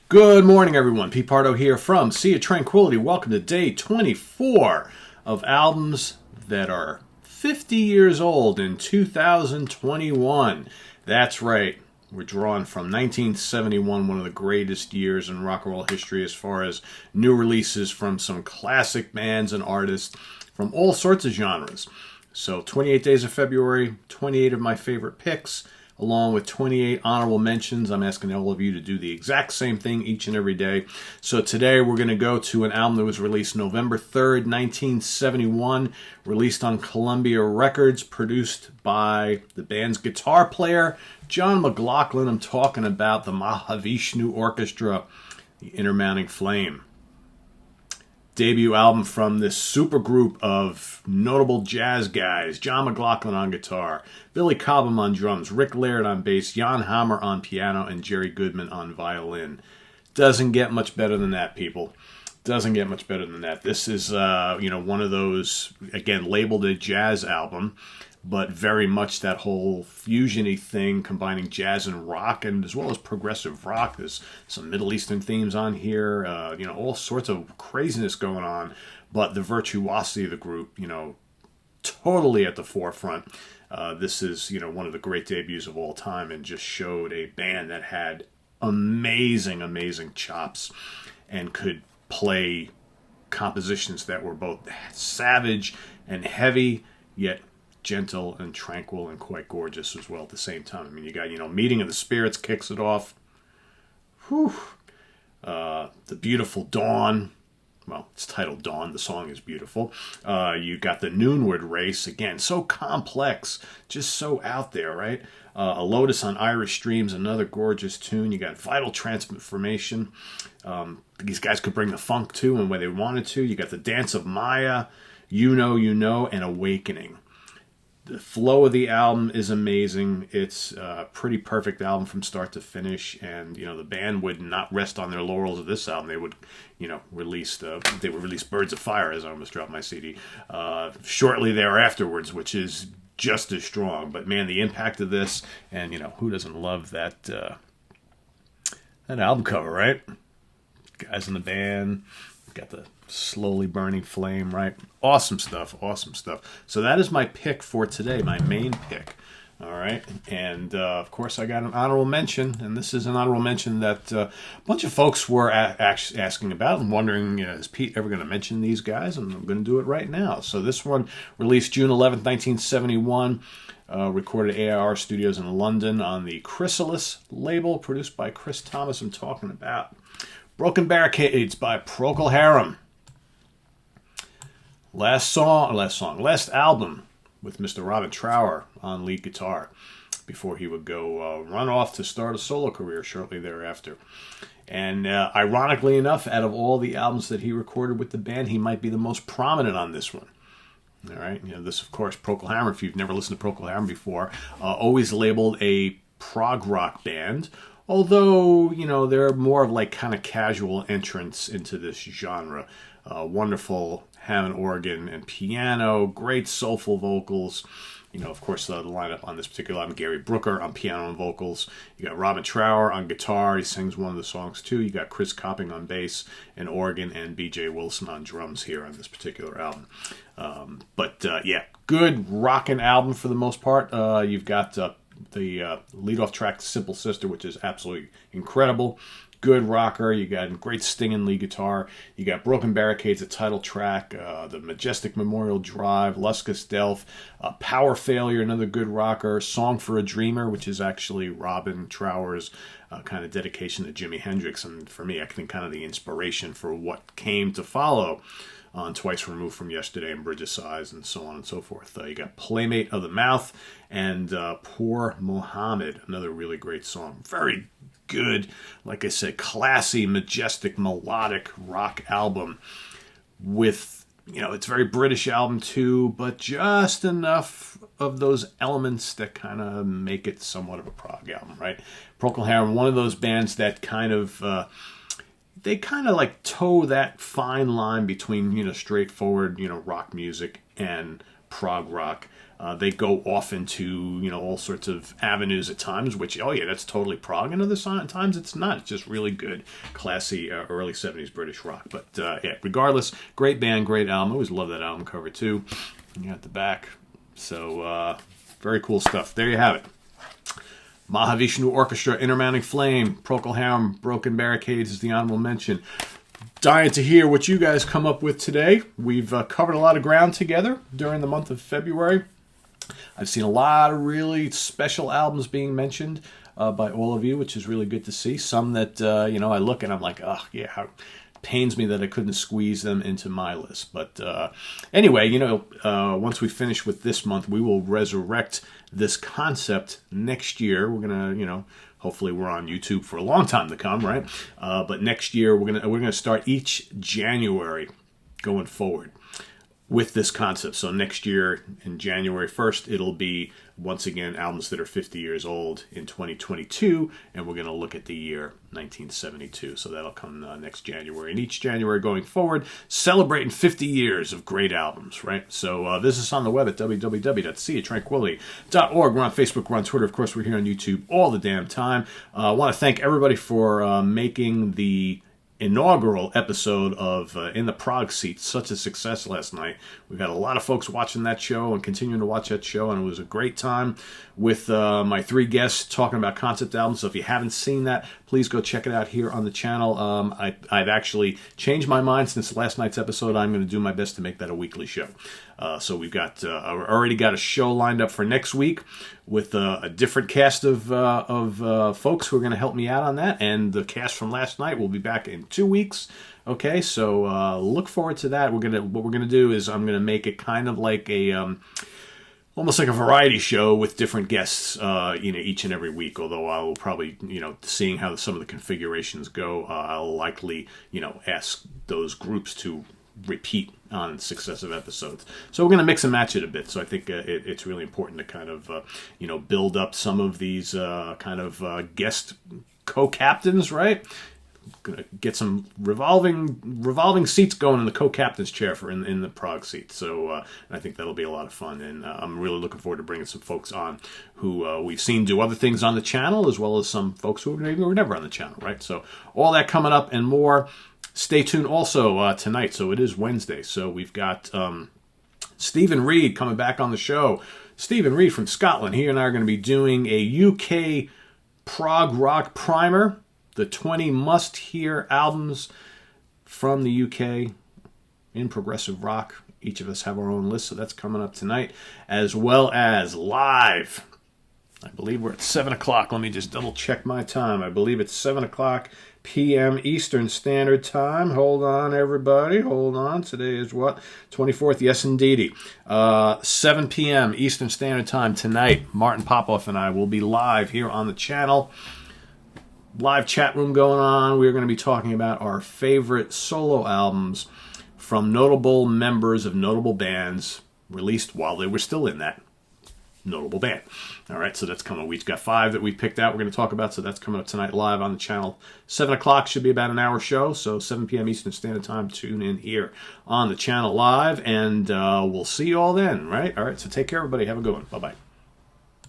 Good morning, everyone. Pete Pardo here from Sea of Tranquility. Welcome to day 24 of albums that are 50 years old in 2021. That's right. We're drawn from 1971, one of the greatest years in rock and roll history as far as new releases from some classic bands and artists from all sorts of genres. So 28 days of February, 28 of my favorite picks, along with 28 honorable mentions. I'm asking all of you to do the exact same thing each and every day. So today we're going to go to an album that was released November 3rd, 1971, released on Columbia Records, produced by the band's guitar player, John McLaughlin. I'm talking about the Mahavishnu Orchestra, the Intermounting Flame. Debut album from this super group of notable jazz guys: John McLaughlin on guitar, Billy Cobham on drums, Rick Laird on bass, Jan Hammer on piano, and Jerry Goodman on violin. Doesn't get much better than that, people. Doesn't get much better than that. This is one of those, again, labeled a jazz album, but very much that whole fusion-y thing, combining jazz and rock, and as well as progressive rock. There's some Middle Eastern themes on here, all sorts of craziness going on, but the virtuosity of the group, totally at the forefront. This is, one of the great debuts of all time, and just showed a band that had amazing, amazing chops and could play compositions that were both savage and heavy, yet gentle and tranquil and quite gorgeous as well at the same time. I mean, you got, Meeting of the Spirits kicks it off. Whew. The Beautiful Dawn. Well, it's titled Dawn. The song is beautiful. You got the Noonward Race. Again, so complex. Just so out there, right? A Lotus on Irish Streams, another gorgeous tune. You got Vital Transformation. These guys could bring the funk too, and when they wanted to. You got the Dance of Maya, You Know, and Awakening. The flow of the album is amazing. It's a pretty perfect album from start to finish, and the band would not rest on their laurels of this album. They would, release Birds of Fire, as I almost dropped my CD, shortly thereafterwards, which is just as strong. But man, the impact of this, and who doesn't love that album cover, right? Guys in the band, got the slowly burning flame, right? Awesome stuff. So that is my pick for today, my main pick. All right. And of course, I got an honorable mention, and this is an honorable mention that a bunch of folks were asking about and wondering, is Pete ever going to mention these guys? And I'm going to do it right now. So this one, released June 11th, 1971, recorded at AIR Studios in London on the Chrysalis label, produced by Chris Thomas. I'm talking about Broken Barricades by Procol Harum. Last album with Mr. Robin Trower on lead guitar before he would go run off to start a solo career shortly thereafter. And ironically enough, out of all the albums that he recorded with the band, he might be the most prominent on this one. All right, this, of course, Procol Harum, if you've never listened to Procol Harum before, always labeled a prog rock band. Although, they're more of like kind of casual entrance into this genre. Wonderful Hammond organ and piano, great soulful vocals. Of course, the lineup on this particular album: Gary Brooker on piano and vocals. You got Robin Trower on guitar. He sings one of the songs too. You got Chris Copping on bass and organ, and B.J. Wilson on drums here on this particular album. Good rockin' album for the most part. You've got the lead-off track, Simple Sister, which is absolutely incredible. Good rocker. You got great stinging lead guitar. You got Broken Barricades, a title track, the Majestic Memorial Drive, Luskus Delph, Power Failure, another good rocker, Song for a Dreamer, which is actually Robin Trower's kind of dedication to Jimi Hendrix, and for me, I think kind of the inspiration for what came to follow on Twice Removed from Yesterday and Bridge of Sighs, and so on and so forth. You got Playmate of the Mouth and Poor Muhammad, another really great song. Very good, like I said, classy, majestic, melodic rock album with, it's a very British album too, but just enough of those elements that kind of make it somewhat of a prog album, right? Procol Harum, one of those bands that kind of they kind of like toe that fine line between, straightforward, rock music and prog rock. They go off into, all sorts of avenues at times, which, oh yeah, that's totally prog. And other times it's not. It's just really good, classy, early 70s British rock. But yeah, regardless, great band, great album. I always love that album cover too. You got the back. So very cool stuff. There you have it. Mahavishnu Orchestra, Intermounting Flame, Procol Harum, Broken Barricades is the honorable mention. Dying to hear what you guys come up with today. We've covered a lot of ground together during the month of February. I've seen a lot of really special albums being mentioned by all of you, which is really good to see. Some that, I look and I'm like, oh, yeah, how pains me that I couldn't squeeze them into my list. But anyway, once we finish with this month, we will resurrect this concept next year. We're going to, hopefully we're on YouTube for a long time to come, right? But next year we're gonna start each January going forward with this concept. So next year, in January 1st, it'll be, once again, albums that are 50 years old in 2022, and we're going to look at the year 1972. So that'll come next January. And each January going forward, celebrating 50 years of great albums, right? So this is on the web at www.seatranquility.org. We're on Facebook, we're on Twitter. Of course, we're here on YouTube all the damn time. I want to thank everybody for making the inaugural episode of In the Prog Seat such a success last night. We've had a lot of folks watching that show and continuing to watch that show, and it was a great time with my three guests talking about concept albums. So if you haven't seen that, please go check it out here on the channel. I've actually changed my mind since last night's episode. I'm going to do my best to make that a weekly show. So we've got already got a show lined up for next week with a different cast of folks who are going to help me out on that. And the cast from last night will be back in 2 weeks. Okay, so look forward to that. What we're gonna do is I'm gonna make it kind of like almost like a variety show with different guests, each and every week. Although I will probably, seeing how some of the configurations go, I'll likely, ask those groups to repeat on successive episodes. So we're going to mix and match it a bit. So I think it's really important to kind of, build up some of these guest co-captains, right? Gonna get some revolving seats going in the co-captain's chair for in the Prog seat. So I think that'll be a lot of fun, and I'm really looking forward to bringing some folks on who we've seen do other things on the channel, as well as some folks who maybe were never on the channel, right? So all that coming up and more. Stay tuned also tonight. So it is Wednesday. So we've got Stephen Reed coming back on the show. Stephen Reed from Scotland. He and I are going to be doing a UK prog rock primer. The 20 must-hear albums from the UK in progressive rock. Each of us have our own list, so that's coming up tonight. As well as live. I believe we're at 7 o'clock. Let me just double-check my time. I believe it's 7 o'clock p.m. Eastern Standard Time. Hold on, everybody. Hold on. Today is what? 24th? Yes, indeedy. 7 p.m. Eastern Standard Time tonight. Martin Popoff and I will be live here on the channel. Live chat room going on. We're going to be talking about our favorite solo albums from notable members of notable bands released while they were still in that notable band. All right, so that's coming. We've got 5 that we picked out we're going to talk about, so that's coming up tonight live on the channel. 7 o'clock should be about an hour show, so 7 p.m. Eastern Standard Time. Tune in here on the channel live, and we'll see you all then, right? All right, so take care, everybody. Have a good one. Bye-bye.